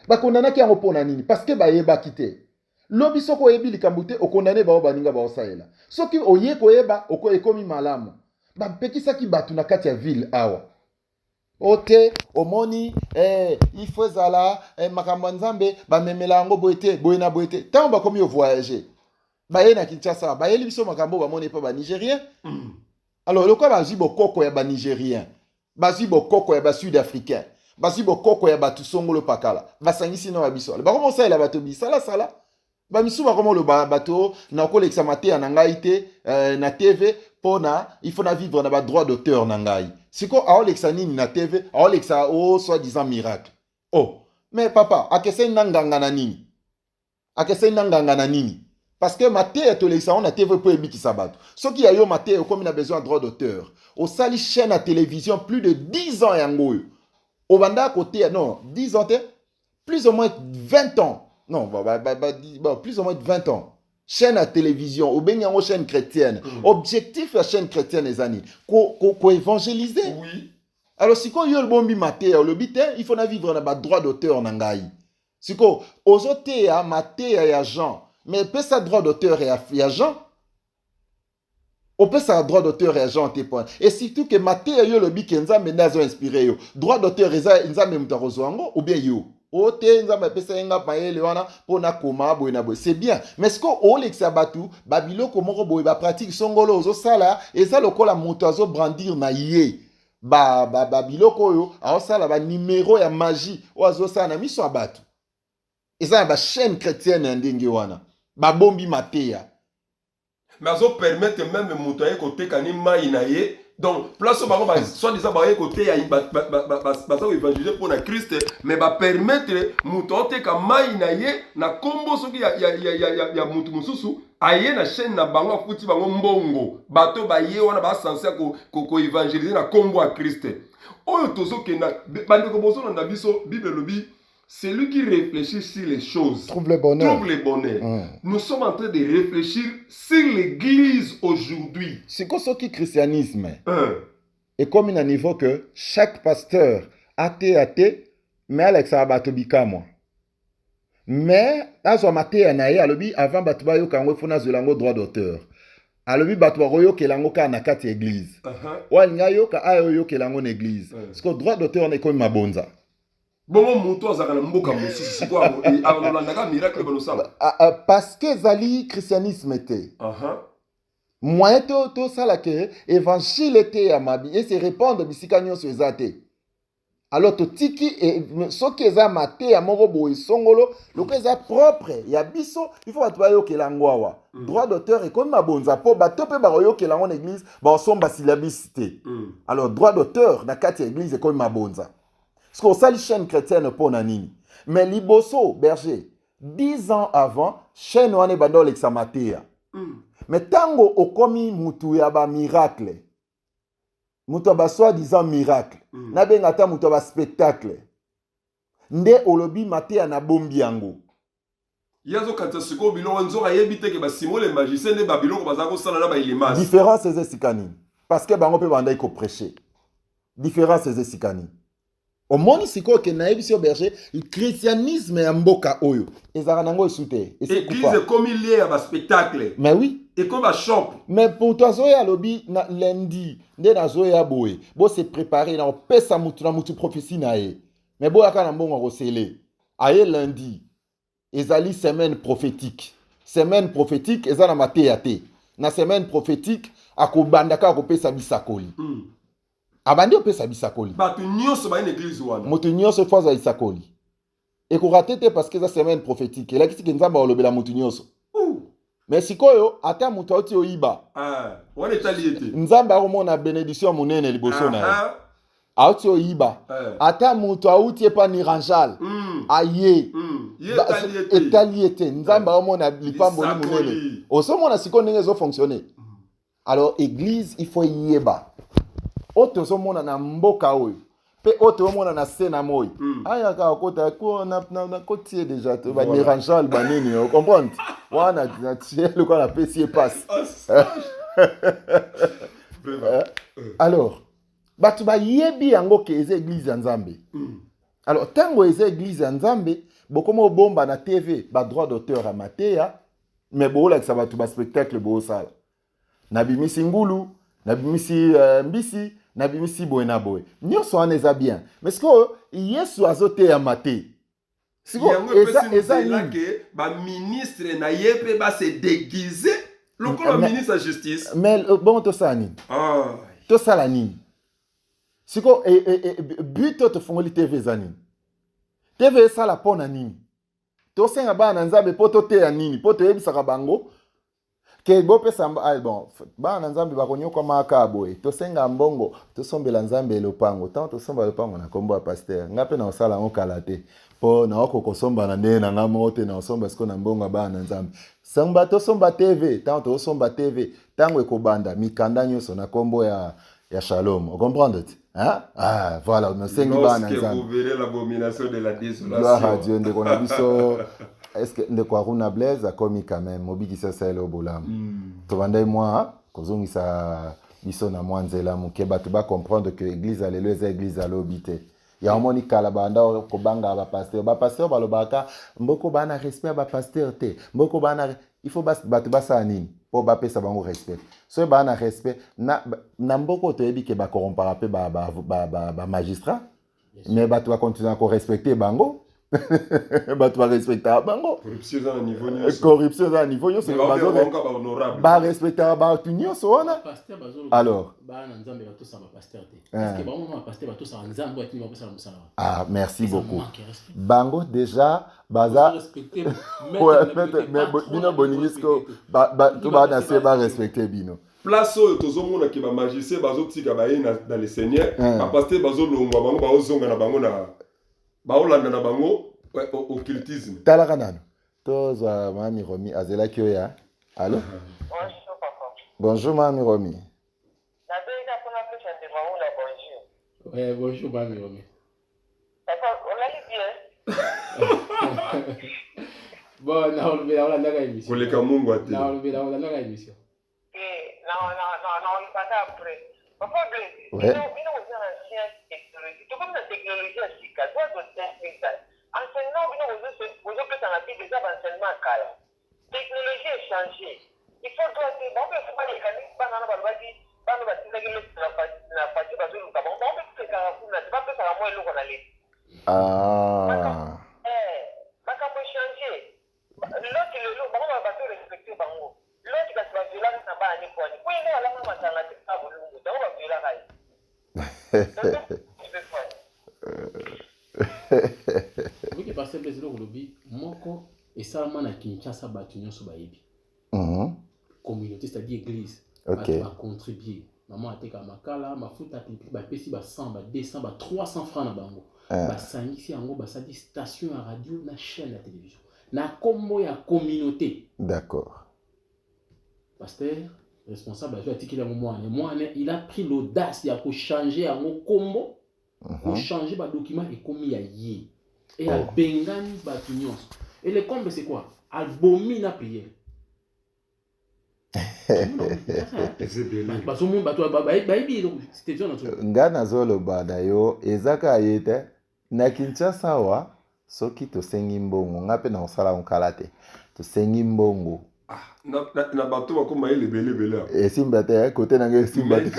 ba condamner ki yango pona nini parce que ba yeba kite lobi soko yebi likambo te o condamner ba baninga ba osaela soki oye ko yeba oko ekomi malamu ba pekisaki batu na kati ya ville awa ote omoni il faut zala makambo nzambe ba memela yango boete boyena boete tant ba komi au voyager ba yena Kinshasa ba yeli biso makambo ba moni pa ba nigérien alors le quoi ba zibo koko ya ba nigérien ba zibo koko ya ba sud-africain ba zibo koko ya ba tusongolo pakala ba sangisi na ba biso ba komo ça la bato bisala sala ba misu ba komo le bato na ko lekisa mate na ngai te na TV pona il faut na vivre na ba droit d'auteur na ngai siko aolekisa nini na TV aolekisa soi-disant miracle mais papa akese nanganga na nini parce que mate to lekisa on na TV po ebikisa bato soki ya yo mate comme na besoin de droit d'auteur au sali chaîne à télévision plus de 10 ans yango Au banda côté, non, disons, plus ou moins 20 ans. Non, plus ou moins 20 ans. Chaîne à télévision, ou bien une chaîne chrétienne. Objectif la chaîne chrétienne, les amis. Qu'on évangéliser.
Oui.
Alors, si on y a le bon maté, le bité, il faut vivre dans le droit d'auteur en angaï. Si on aux autres, à maté, et à Jean. Mais peut ça droit d'auteur et à Jean. On peut ça droit d'auteur et à Jean, et surtout que maté, il y a le bit qui nous a inspiré. Droit d'auteur, il nous a même ou bien yo. C'est bien. Mais ce qu'on a batu, babilo komoro ba pratique songolo zo sala et ça le ko la montazo brandir na yé. Babilo koyo, a sala ba numéro ya magie ozo sala na miso abatu. Et ça ba chaîne chrétienne ndenge wana. Ba bombi mateya.
Mais ça permettre même montayer côté kani maïnaye. Donc, place au baron, soit disant, côté, il y a évangéliser pour la Christ, mais va permettre, moutonte, ka maïnaye, na combo, ce qui y a moutoumoussou, aye na chaîne na bango, fouti bango mbongo, bateau, baye, on a pas censé ko évangéliser na combo à Christ. Oyo tozo ke na, bande ko bozo na biso, Bible lobi, c'est lui qui réfléchit sur les choses.
Trouve le bonheur.
Trouve le bonheur. Nous sommes en train de réfléchir sur l'église aujourd'hui.
C'est quoi ce qui christianisme? Et comme il a un niveau que chaque pasteur athée, mais Alex Abatobika moi. Mais, azo maté anaye alobi avant batuba yo kango fona zolango droit d'auteur. Alobi batuba royo kelango ka na kati église. Wa linga yo ka ayo yo kelango na église. Parce que droit d'auteur n'est comme mabonza.
Bon, mouton azakana mboka mosusu quoi alandaka miracle banosala.
Parce que zali christianisme était. Moyen to sala ke évangile était ya mabi et se répandre bisika nyonso ezate. Alors to tiki et soki eza maté ya moko boye songolo lokeza propre ya biso il faut batwa yo kelangwa. Droit d'auteur et comme mabonza po bato pe ba yo kelango na église ba somba syllabicité. Alors droit d'auteur na kati ya église et comme mabonza. Parce qu'on sali chaîne chrétienne pour nanini. Mais liboso, berger, 10 ans avant, chaîne wane bando l'examatea. Mais tango okomi mutu ya ba miracle. Mutu ba soi-disant miracle. Na bengata mutu ba spectacle. Nde olobi matea na bombi yango.
Yazo kanta siko bilo nzora yebite ke ba simo les magiciens de Babylone ko bazako sala na ba ilimas.
Différence c'est sikani. Parce que bango pe banda ko prêcher. Différence c'est sikani. Au monde siko ke na ebisi berger, le christianisme ya mboka oyo. Ezara nango esute.
Église comme il y a ba spectacle.
Mais oui.
Et comme un shop.
Mais pour toi, Zoya lobby lundi, dès na Zoya boy, bo se préparer na pesa mutu na mutu prophétie na e. Mais bo yaka na mbongo rosele. Aye lundi, ezali semaine prophétique. Semaine prophétique ezana mateyate. Na semaine prophétique akobandaka akopesa bisakoli. Abandi opesa bisakoli.
Batu nyonso ba une église wana.
Mutu nyonso faza isakoli. Et ko ratete parce que ça semaine prophétique. Et là qui nzamba olobela mutu nyonso. Mais sikoyo ata mutu oti oyiba.
On est allé.
Nzamba omona bénédiction munene liboso na. Oti oyiba. Ata mutu auti pa ni ranjal. Aye. Etaliete. Nzamba omona lipambo ni munene. Osomona siko ndenge zo fonctionner. Alors église il faut yeba. Oto osomona na mboka oyo. Pe oto omona na sena moyi. Aya ka kota ko na kotie déjà to ba ni ranjal banini, vous comprenez? Wana na tie le quoi la pesi passe. Alors, batu ba yebi yango ke eze église ya Nzambe. Alors, tango eze église ya Nzambe, bokomo bomba na TV, ba droit d'auteur à Matéa, mais bo la ça batu ba spectacle bo sala. Na bimisi ngulu, na bimisi mbisi, na bimisi boy na boy. Nyonso aneza bien. Mais ce que Yesu azote ya Maté.
Siko eza que ba ministre na yepe ba se déguiser le ministre de justice.
Mais bon to sani. To sala nini. Siko but to fongoli TV zani. TV sala pona nini. To senga ba na Nzambe poto te ya nini, poto yebisaka bango. Ke bo pesa bon ba na Nzambe ba konyo kwa makabo to senga mbongo to sombela Nzambe lopango tant to somba lopango na kombo ya pasteur ngape na osala ngokalate po na oko kosomba na ndena nga mote na osomba siko na mbongo ba na Nzambe samba to somba TV tant to somba TV tango ekobanda mikanda nyonso na kombo ya Shalom, vous comprenez? Hein? Ah, voilà, on a 5
Lorsque vous verrez l'abomination de la désolation.
Gloire à Dieu, ndeko na biso. Est-ce que ndeko Aruna Blaise a commis quand même mobi ça c'est le bolam. To bandai moi, kozongisa biso na mwanzela muke batu ba comprendre que église alelo eza église alobité. Ya omoni kala banda ko banga ba pasteur balobaka mboko bana respect ba pasteur te. Mboko bana il faut batu basa nini po ba pesa bango respect. So bana respect na mboko to yebi ke ba corrompre pe ba magistrat. Mais batu va continuer à respecter bango. Batu va respecter bango.
Corruption à niveau nyonso.
Corruption à niveau nyonso. Ba respecter ba tu nyonso wana. Alors. Ah, merci beaucoup. Bango déjà baza mais bino boningisco tu ba na se ba respecter bino.
Place oyo tozomona ke ba magicien bazotika baye dans le Seigneur, ba pasteur bazolongwa bango bazonga na bango na baolanda na bango occultisme.
Talaka nano. Toza mami Romi azela kioya. Allô?
Bonjour papa.
Bonjour mami Romi.
Bonjour.
Bonjour mami Romi.
Papa, on allait bien.
Bon, na olanga émission.
Koleka Mungu ate.
Na olanga émission.
Non, pas après. Papa,
ouais.
Nous on a ancien technologie. Tout comme la technologie à Sika, toi tu sais enseignement, vous avez dans la vie déjà enseignement à Kala. Technologie est changée. Il faut toi dire bon mais faut pas les canaux banana balbadi banana batindagi la partie bazulu ka bon mais c'est carafuna tu vas pas ça moi l'eau qu'on allait.
Ah.
Baka peut changer. L'autre le lot bango ba to respecter bango. L'autre ka va violer na ba ni quoi ni. Oui non ala mama tanga te ka bolungu. Donc va violer kai.
Oui que passer les lots lobi moko et ça na Kinshasa batu nyonso bayebi. Communauté c'est-à-dire église.
OK.
Va contribuer. Maman ateka makala mafuta pipi ba pesi ba 100 ba 200 ba 300 francs na bango. Ba sangisi yango ba sadi station à radio na chaîne à télévision. Na kombo ya communauté.
D'accord.
Pasteur responsable a dit qu'il a il a pris l'audace de changer un combo pour changer le document et commis à yé et à bengani batunions et le combo c'est quoi albomina prière
ngana zolo badayo ezaka ayete na Kinshasa wa soki tosengi mbongo ngape na osala onkalate tosengi mbongo
na bato bakoma elebele
esimba te kote nange esimba te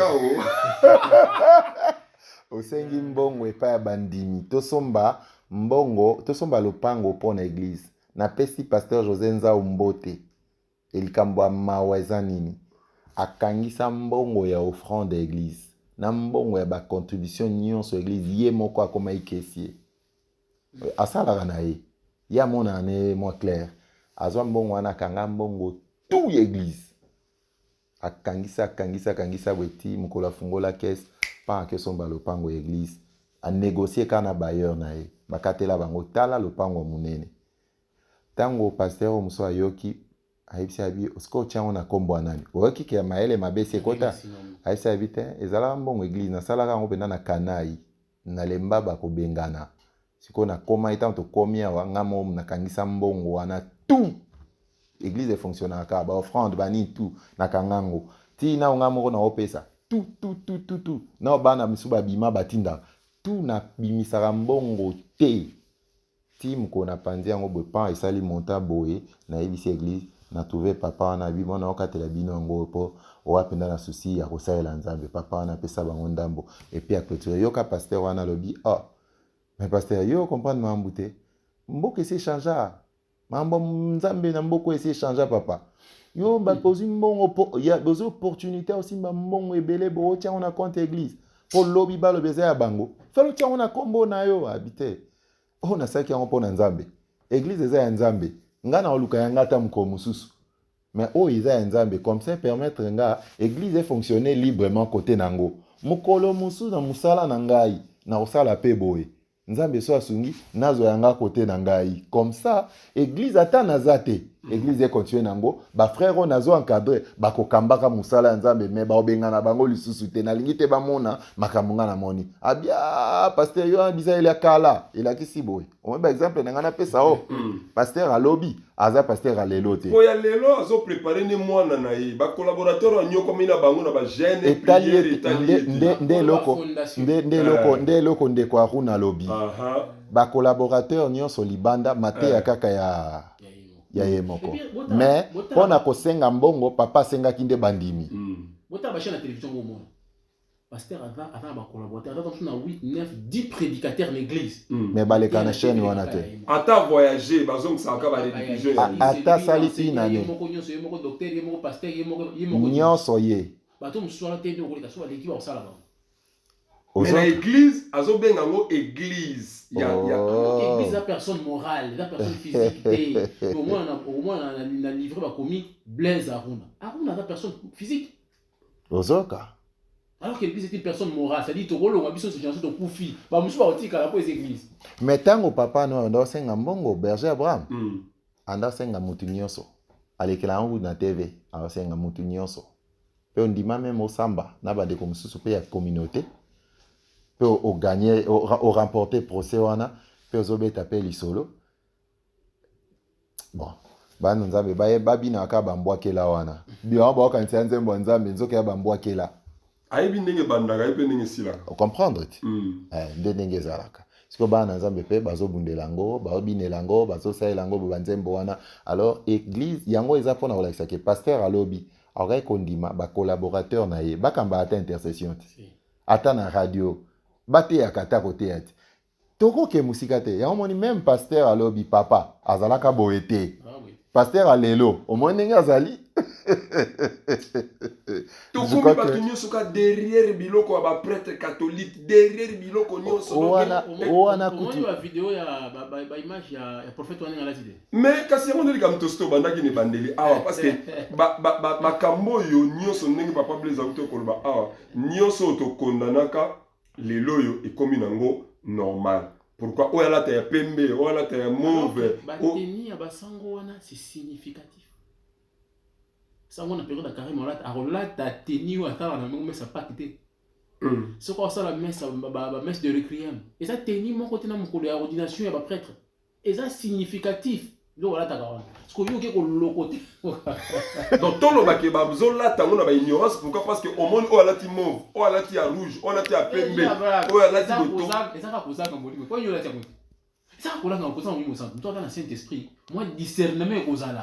osengi mbongo epai ya bandimi tosomba mbongo tosomba lopango mpona église napesi pasteur José Nzao Mbote elikambo ya mawa eza nini akangisa mbongo ya offrande ya église na mbongo ya bacontribution nyonso église ye moko akoma ikesie asalaka na ye ye amona ne mwa clair azwa mbongo wana akanga mbongo tout église akangisa bweti mukolo afungola caisse pa akesomba lopango église a négocier kana bailleur na ye bakatela bango tala lopango munene tango pasteur muso ayoki ayebisi abi osko tiango na kombo nani oyoki ke maele mabesi ekota ayebisi abi te ezalaka mbongo église nasalaka yango mpena na kanai nalemba bakobengana sikoyo nakoma etango tokomi awa ngamo nakangisa mbongo wana tout église efonctionnaka ba offrande bani tout nakangango ti na nga moko na opesa tout na bana misu babima batinda tout na bimisaka mbongo te ti mko na panzi yango bopan esali monta boye na yebisi église na trouver papa wana bimo na okatela bino ngo po owapenda na souci ya kosalela nzambe papa wana pesa bango ndambo et puis clôturer yoka pasteur wana lobi mais pasteur yo comprendre mambo te mboka esi changea mambo nzambe na mboko esi changea papa yo bakozi mbongo ya bezo opportunité aussi mbongo ebele bo tia on a compte église pour lobi ba lobeza ya bango falo tia on a kombo na yo habité na saki yango pona nzambe église eza ya nzambe nga na oluka yanga ta mko mususu mais eza ya nzambe comme ça permettre nga église fonctionner librement côté nango mukolo mususu na musala na ngai na osala pe boye nzambe so asungi nazo yanga côté na ngai comme ça église ata nazate église ekontinue nango bafrère oyo nazo encadre bakokambaka mosala ya nzambe me baobengana bango lisusu te nalingi te bamona makambo nga na moni abia paster yo bisa ele ya kala elakisi boye omoi baexemple na nga napesa o paster alobi aza paster alelo te
oya lelo azoprépare ne mwana na ye bacolaborateur anyokomi na bango na bagene priere
nde eloko ndeko aruna alobi bacolaborateur nyonso libanda mateya kaka ya ye moko mais mpo na kosenga mbongo papa asengaki nde bandimi
botala bachaine ya télévision ngomona pasteur ata ba collaborateur ata na 8 9 10 prédicateurs l'église
mais baleka na chaîne wana te
ata voyager bazongisaka ba religieux
ata sali tina ne
moko nyonso ye moko docteur ye moko pasteur ye moko
nyonso ye
bato musala te ndio koleka so baleki ba osala ba
mais na église azobenga ngo église
église la personne morale la personne physique au moins na livre ba commis Blaise Aruna la personne physique
ozoka
alors que l'église est une personne morale c'est-à-dire to rolo ngabiso so chanson to kufi ba musu ba otika la po église
mais tango papa no ndo senga mbongo berger Abraham anda senga mutu nyonso alekela ngo na TV asenga mutu nyonso pe ondima même osamba na ba de comme susu pe ya communauté pe o gagner o remporter procès wana pe ozobeta pe lisolo bon bana nzambe babina ka bambwakela wana biwa ba kanisa nzembo nzambe nzoka ya bambwakela
ayebi ndenge bandaka ayebi ndenge silaka
comprendre ti nde ndenge ezalaka siko bana nzambe pe bazobundela ngo babinela ngo bazosalela ngo banzembo wana alors église yango eza mpona kolakisa ke pasteur alobi akoki kondima bacolaborateur na ye bakamba ata intercession ti ata na radio bateyaka ata koteya ti tokoke mosika te yango moni même pasteur alobi papa azalaka boye te pasteur alelo omoni ndenge azali
tokomi bato nyonso ka derrière biloko ya baprêtre catholique derrière biloko nyonso
wana kutu
video ya image ya prophète wana ngala tide
mais kasi yango ndeli kam tosto bandaki ne bandeli awa parce que makambo oyo nyonso ndenge papa Blaise akuti okoloba awa nyonso tokondanaka lelo oyo ekomi nango normal. Pourquoi oyo alata ya pembe oyo alata ya mauve
bateni ya basango wana c'est significatif. Sango na période ya carême alata teni oyo atala na ngo mesa pakite. Ce qu'on ça la messe ba messe de requiem. Et ça teni moko te na mokolo ya ordination ya ba prêtre. Et ça significatif. Donc voilà ta carotte. Ce qu'on dit que le côté.
Donc tout le baké babzo là tango na ba ignorance pourquoi parce que au monde o alati mauve, o alati à rouge, o alati à pembe, o alati de tout.
Et ça va poser comme bolimo. Quoi il y a là ça ko là ko ça on me sent. Toi dans le Saint-Esprit, moi discernement ko za là.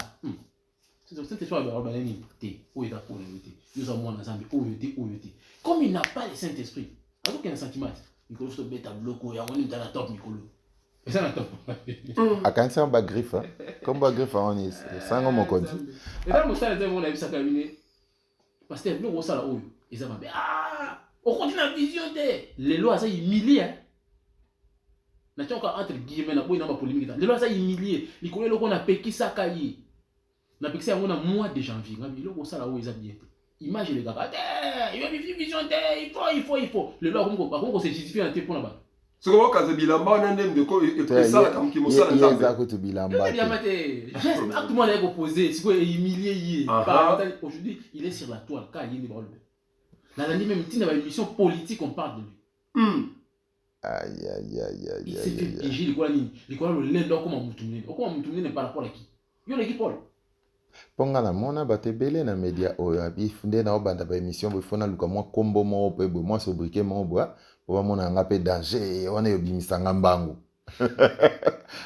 C'est donc Saint-Esprit va ba nini té. O eta ko le té. Nous avons na zambi o yoté. Comme il n'a pas le Saint-Esprit, alors qu'il y a un sentiment. Il faut se mettre à bloquer on est dans la top Nicolo. Et ça la top.
Akansi ba griffe comme ba griffe on est sango mokonzi.
Et là mo sala on a vu ça terminer. Parce que nous on sala oyo, et ça va on continue la vision de les lois ça humilié. Na tionka entre guillemets na boy na ba polémique. Les lois ça humilié. Il connaît le qu'on a peki ça kayi. Na peki ça on a mois de janvier. Ngami le ko sala oyo ça bien. Image les gars. Il y a une vision de il faut. Les lois comme se justifie en pour là-bas.
Ce qu'on voit quand bilamba nandem de ko et ça comme qui mo sala nzambe.
Il y a ko to bilamba.
Tout le monde est opposé, c'est quoi humilié aujourd'hui, il est sur la toile quand il est dans le. Dans la même temps, dans une émission politique on parle de lui.
Aïe.
Il s'est fait piéger les quoi le lendo comme mutumene. Comment mutumene par rapport à qui? Yo l'équipe Paul.
Ponga na mona batebele na media oyo abifunde na obanda ba émission bo fona luka mwa kombo mo pe bo mwa sobriquet mo bo po mona nga pe danger wana yo bimisanga mbangu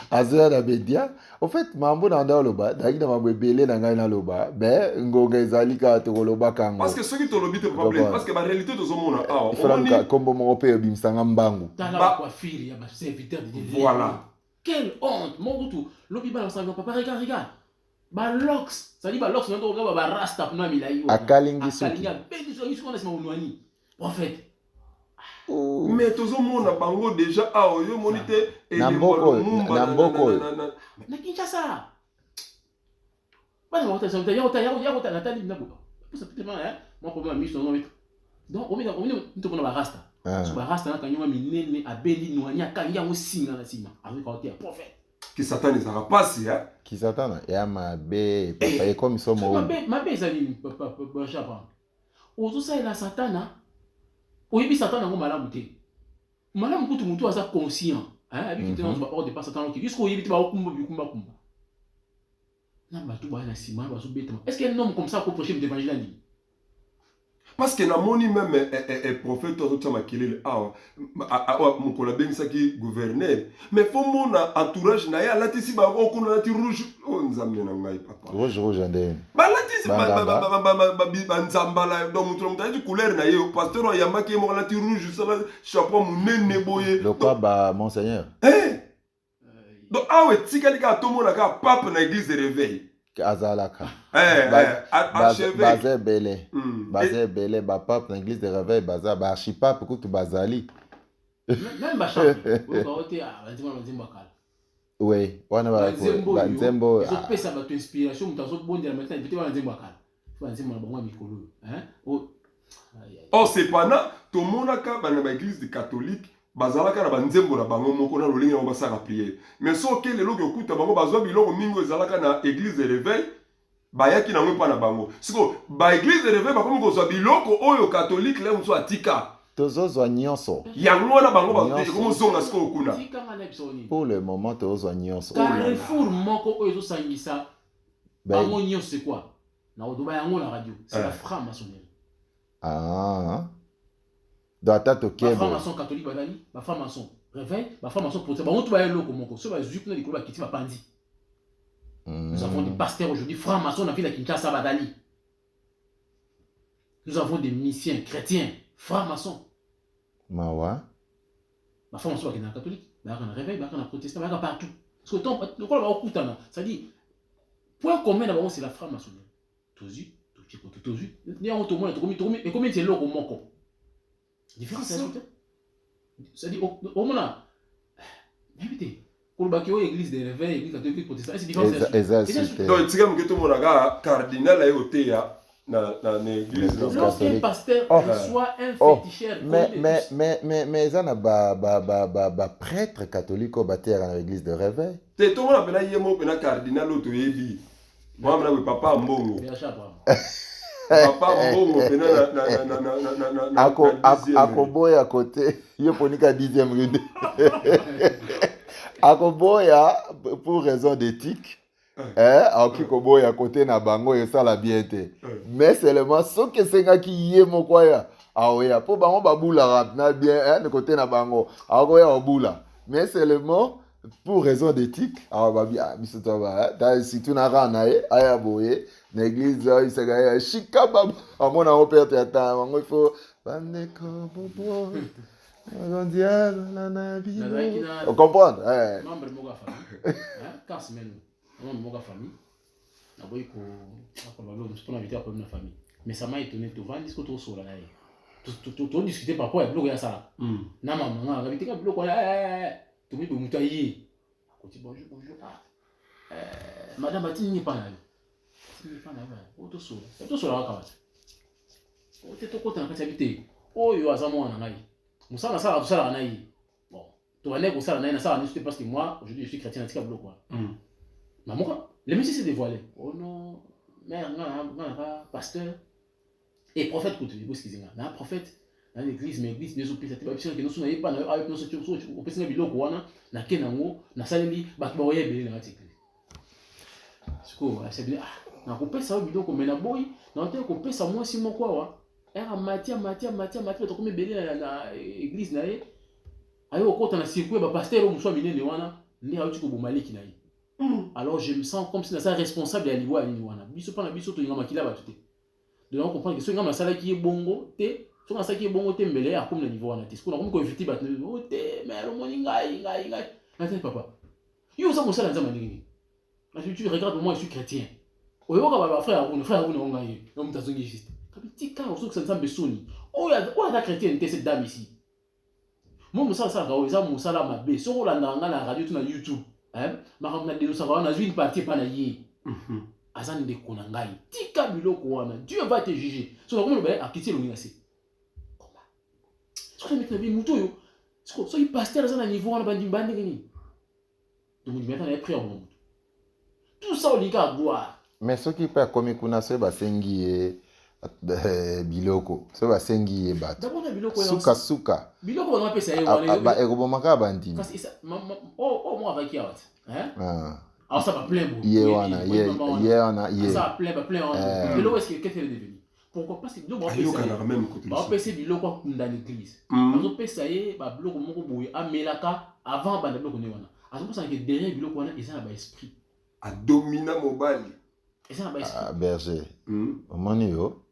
azoya na media au fait mambo na ndalo ba daki na mambo ebele na ngai na loba be ngonga ezali ka to loba kango
parce que ceux qui to lobite problème parce que la réalité de zomona ah
on dit kombo mo pe yo bimisanga mbangu
ba coiffure ya ba serviteur de Dieu.
Voilà.
Quelle honte mon tout lobi ba ensemble papa regarde ba locks ça dit ba locks on doit ba rasta na milayo
akalingi suki
akalingi pe so yuko na sima unwani prophète.
Mais tout le monde a bango déjà ah yo monité et
Namboko
na Kinshasa ba na hôtel ça ya natali na boba pour ça peut-être moi problème mission non donc on est ba rasta so ba rasta na kanyoma minene abeli nwani akanya osinga na sima avec côté prophète
que Satan ezala pasi hein.
Qui s'attend ya mabe papa et comme ils sont mo.
Mabe ezali papa chapa. Ozo ça ila Satana. Oyebi Satan nango malamu te. Malamu kutu mutu asa conscient. Hein, avec que on va hors de pas Satan qui jusqu'au oyebi ba okumba bikumba kumba. Na batu ba na sima ba so bêtement. Est-ce qu'un homme comme ça peut prêcher l'évangile ali?
Parce que namoni même un prophète autre makelele mon collègue qui gouverneur mais faut mon entourage na ya latisi ba okuna lati rouge oh nzambe na ngai papa
Rouge ande
ba latisi ba nzambala donc mutu mutaji couleur na yo pasteur yamaki mo lati rouge ça chapeau munene boye
le quoi ba monseigneur
donc awe tikali ka tomo na ka pape na église de réveil
azalaka
achevé
bazé belé ba pape na église de réveil baza ba archipape kutu bazali
même ba chape o te banzimbo akala
oui wana ba nzembo
so pesa ba inspiration mutazo bondela maintenant peut-être wana nzembo akala banzimbo na bango mikolo
cependant tomonaka bana ba église de catholique bazalaka na banzembo na bango moko na lolingi na basaka prière mais soki lelo okuta bango bazwa biloko mingi ezalaka na église de réveil bayaki na mpa na bango siko ba église de réveil bakomi kozwa biloko oyo catholique le muso atika
tozozwa nyonso
yango na bango bakomozonga siko kuna
pour le moment tozozwa nyonso
Carrefour moko oyo ezosangisa bango nyonso c'est quoi na odoba yango na radio c'est la franc-maçonnerie
Doit-être
que franc-maçon catholique bazali ba franc-maçon réveil ba franc-maçon protestant bango to ba eloko moko so ba zuku na likolo ba kiti ba pandi. Nous avons des pasteurs aujourd'hui francs-maçons dans la ville de Kinshasa badali. Nous avons des missions chrétiens francs-maçons.
Mawa
ba franc-maçon ba catholique ba kana réveil ba kana protestant ba partout parce que ton le quoi ba okutana ça dit point commun d'abord c'est la franc-maçonnerie. Tozu tozu ni on to mo to komi et combien c'est loko moko. Différence c'est dit au moment écoutez pour baki o église de réveil église catholique protestante c'est différence
donc tika mketo monaka cardinal ayo teya na église
lorsqu'un pasteur reçoit un féticheur
mais ça na ba prêtre catholique au bâtir à l'église de réveil
te to mona pena yemo pena cardinal auto yebi moi na papa mbongo papa mbongo pena na
akoboya côté yo ponika 10e rue akoboya pour raison d'éthique akikoboya côté na bango et ça la bien été mais seulement ce que senga ki yé mokoya aoya po bango babula na bien de côté na bango akoya obula mais seulement pour raison d'éthique babi bisoto ba si tu na rana aya boye na église il se gaya shikaba amona operte ata bango il faut bandeko bobo on dit la nabi on comprend
membre moga famille car semaine membre moga famille na boy ko akolo je peux inviter à la famille mais ça m'a étonné tout vendre disco tout sur là tout discuter par rapport à bloc ya ça na maman invité ka bloc tout mi muta yi akoti bonjour madame Batini ni pas là ni pas là auto sur là ka o te to kota na kati habité oyo azamo na ngai musala sala tout ça na yi bon to aller ko sala na ça ni parce que moi aujourd'hui je suis chrétien à tika bloc quoi maman le monsieur s'est dévoilé oh non mère non pasteur et prophète côté vous excusez-moi na prophète dans l'église mais église des hôpitaux ba biso que nous na pas avec nous sur au pesa biloko wana na kenango na saleli ba ba oye belé na église siko c'est bien na ko pesa biloko mais na boy na te ko pesa moi si moko wa era matia to ko me belé na église na ye ayo kota na circuit ba pasteur o muswa minene wana ndi ayo tiko bomaliki na ye alors je me sens comme si na ça responsable ya liwa ni wana biso pa na biso to ngama kila ba tuté de on comprendre que so ngama sala ki bongo te so ngama sala ki bongo te mbele ya comme na niveau wana te ce qu'on a comme ko effectif ba o te mais le moni ngai attends papa yo ça mo sala nzama ndingi na tu regardes moi je suis chrétien oyo ka ba frère vous ngai no mutazongi juste kabiti ka so que ça nzambe soni o ya chrétien te cette dame ici moi mo sala ka o za mo sala mabe so ko landa nga na radio tu na YouTube makamna de ça va na une partie pas na yi azan de konangai tika biloko wana Dieu va te juger so comme le akiti lo ngasi comment so que metna bi muto yo so il pasteur azana niveau wana bandi ngini tout le monde maintenant est pris au monde. Tout ça au liga à boire.
Mais ce qui peut comme kuna se basengi biloko se basengi bat.
D'abord na biloko
suka.
Biloko on appelle ça
ba ekobomaka bandi.
Parce que oh moi avec Yawat. Hein?
Ah.
Alors ça va plein bon.
Yewana.
Ça va plein. Biloko est-ce qu'est-ce qu'elle est devenue? Pourquoi parce que biloko on peut essayer biloko dans l'église. On peut essayer ba biloko moko boye amelaka avant ba biloko ne wana. À ce moment que derrière biloko wana ils ont ba esprit.
A domina mobile.
Ils ont ba esprit.
Berger. Omoni yo.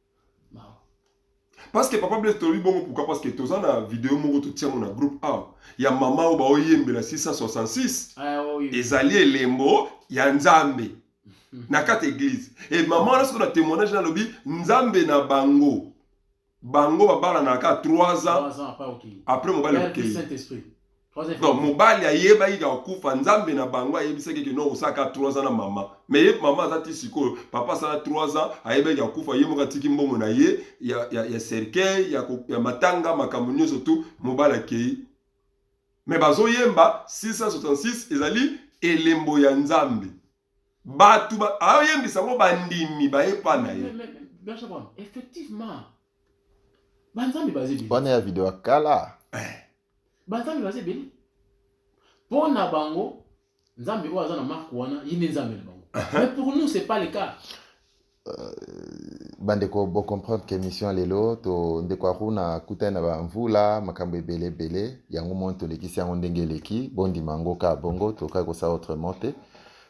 Parce que papa blesse tori bon pourquoi parce que tous na vidéo moko to tia mon groupe A. Ya mama o ba oyembela 666.
Ah oui.
Ezali elembo ya Nzambe. Na kata église. Et maman là sur le témoignage dans lobby Nzambe na bango. Bango ba bala na ka 3 ans.
3 ans
après mobile
OK. Saint-Esprit.
Donc mobile ya yeba yi ga kufa Nzambe na bango ayebisa ke no osaka 3 ans na maman. Mais ye maman azati siko papa ça 3 ans ayeba ya kufa ye moka tiki mbongo na ye ya cercueil ya matanga makamunyo surtout mobile akei. Mais bazo yemba 666 ezali elembo ya Nzambe. Batu ba ayembisa ngo bandimi ba epa na ye.
Mais effectivement. Banzambe basé bien.
Bonne vidéo kala.
Banzambe basé bien. Pona bango Nzambe o azana marque wana yini Nzambe bango. Mais pour nous c'est pas le cas.
Bandeko bo comprendre que mission lelo to ndeko akuna kutana ba mvula makambo ebele yango monto lekisi yango ndengeleki bondi mango ka bongo to ka ko sa autrement te.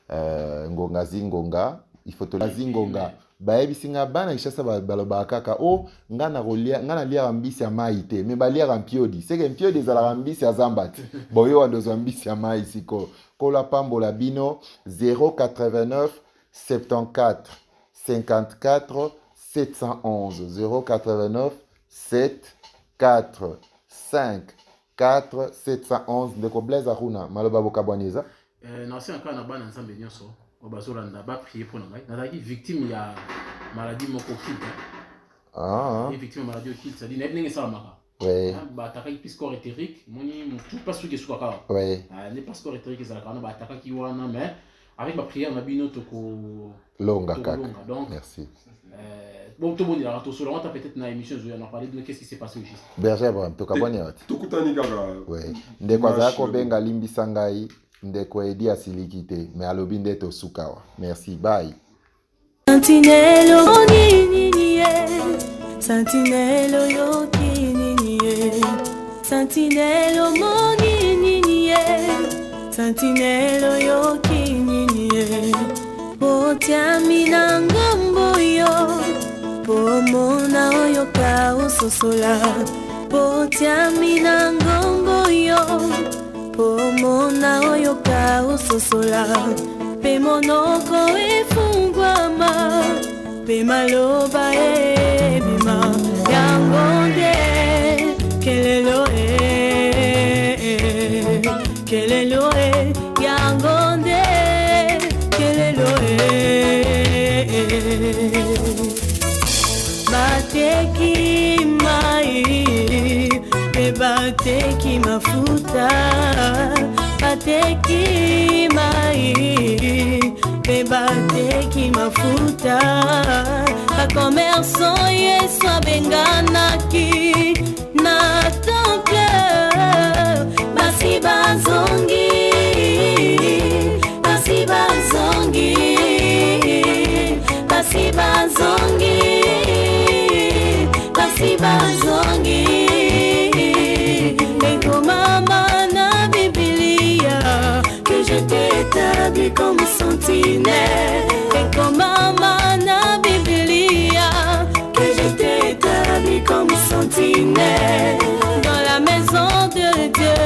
Ngonga zingonga il faut to la zingonga bayebisinga bana ishasa baloba kaka o ngana rolia ngana lia ambisi ya mai te me balia rampiodi seke mpiodi za ambisi ya zambati boyo wandozo ambisi ya mai siko kola pambola bino 089 74 54 711 089 74 54 711 ndeko blaise aruna maloba bokabwaniza.
Non, c'est encore un bana ensemble de so. On va sur la bas prier pour nous. N'a victime il y a maladie moko kid. Ah. Victime maladie kid, ça dit n'est ça maka.
Oui.
Bah ta qui score éthérique, moni tout pas sur que soit ka.
Oui.
N'est pas score éthérique ça kana ba ta qui wana mais avec ma prière on a bino to ko
longa kaka.
Donc
merci.
Bon tout le monde là to sur on t'a peut-être na émission on a parlé de qu'est-ce qui s'est passé au juste.
Berger Abraham to kabwani yote.
To kutani kaka.
Oui. Ndeko zako benga limbisa ngai. Ndeko edi asiliki te me alobi ndeto sukawa. Merci, bye.
Sentinelle niniye, sentinelle yo kininiye, sentinelle niniye, sentinelle yo kininiye. Potiami na ngombo yo, pomona oyo ka usosola. Potiami na ngombo yo. Pomona oyo ka usosola pe monoko efungwama pe maloba ebima yango nde kelelo yango nde kelelo bateki mai pe bateki mafuta bateki mai pe bateki mafuta bakomersan yesu abenganaki na temple basi bazongi basi bazongi basi bazongi basi bazongi mama na Biblia que je t'ai établi comme sentinelle et comme maman na Biblia que je t'ai établi comme sentinelle dans la maison de Dieu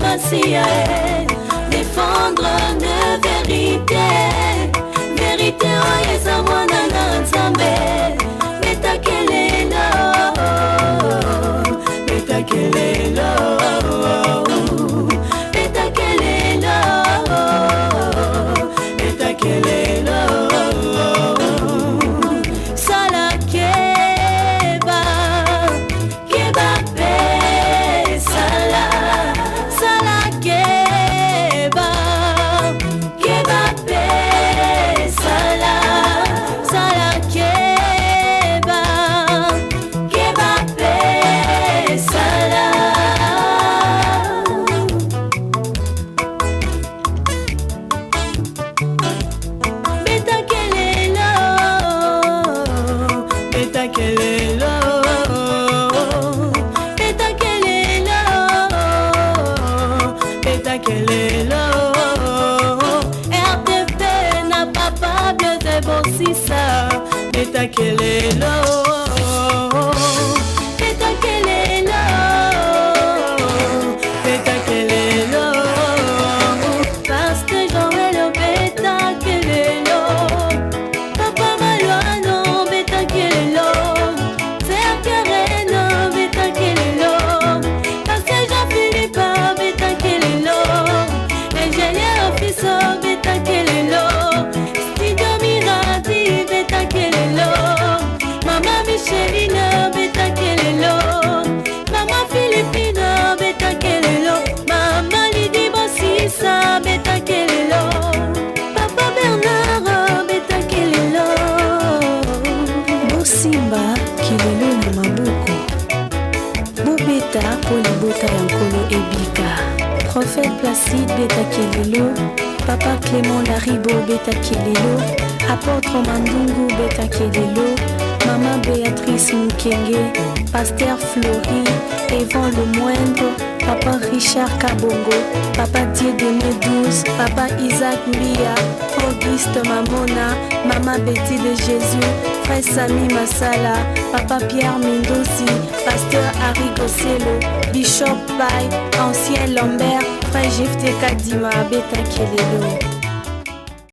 Masia, défendre de vérité. Vérité, oh, yesa mwana na nzambe. Betakelelo, betakelelo, betakelelo, betakelelo. Sala keba, keba pe sala, sala keba, keba pe sala, sala keba, keba pe sala. Betakelelo, betakelelo, betakelelo, betakelelo. RTP na papa Blaise Bosisa. Betakelelo, betakelelo, betakelelo. Pasteur Joël betakelelo. Papa Maluano betakelelo. Serge Reno betakelelo. Pasteur Jean-Philippe betakelelo. Ingénieur Officer betakelelo. Studio Mirati betakelelo. Mama Micheline betakelelo. Mama Philippine betakelelo. Mama Lydie Bosisa betakelelo. Papa Bernard betakelelo. Bosimba kilelo na maboko. Bobeta polibota ya nkolo ebika. Prophète Placide betakelelo. Papa Clément Laribo betakelelo. Apôtre Mandungu betakelelo. Maman Béatrice Mukenge. Pasteur Flori. Evan le Moindre. Papa Richard Kabongo. Papa Dieudonné 12. Papa Isaac Mbia. Auguste Mamona. Maman Betty de Jésus. Frère Sami Masala. Papa Pierre Mendozi. Pasteur Harry Gosselo. Bishop Pai. Ancien Lambert. Frère Jefte Kadima betakelelo.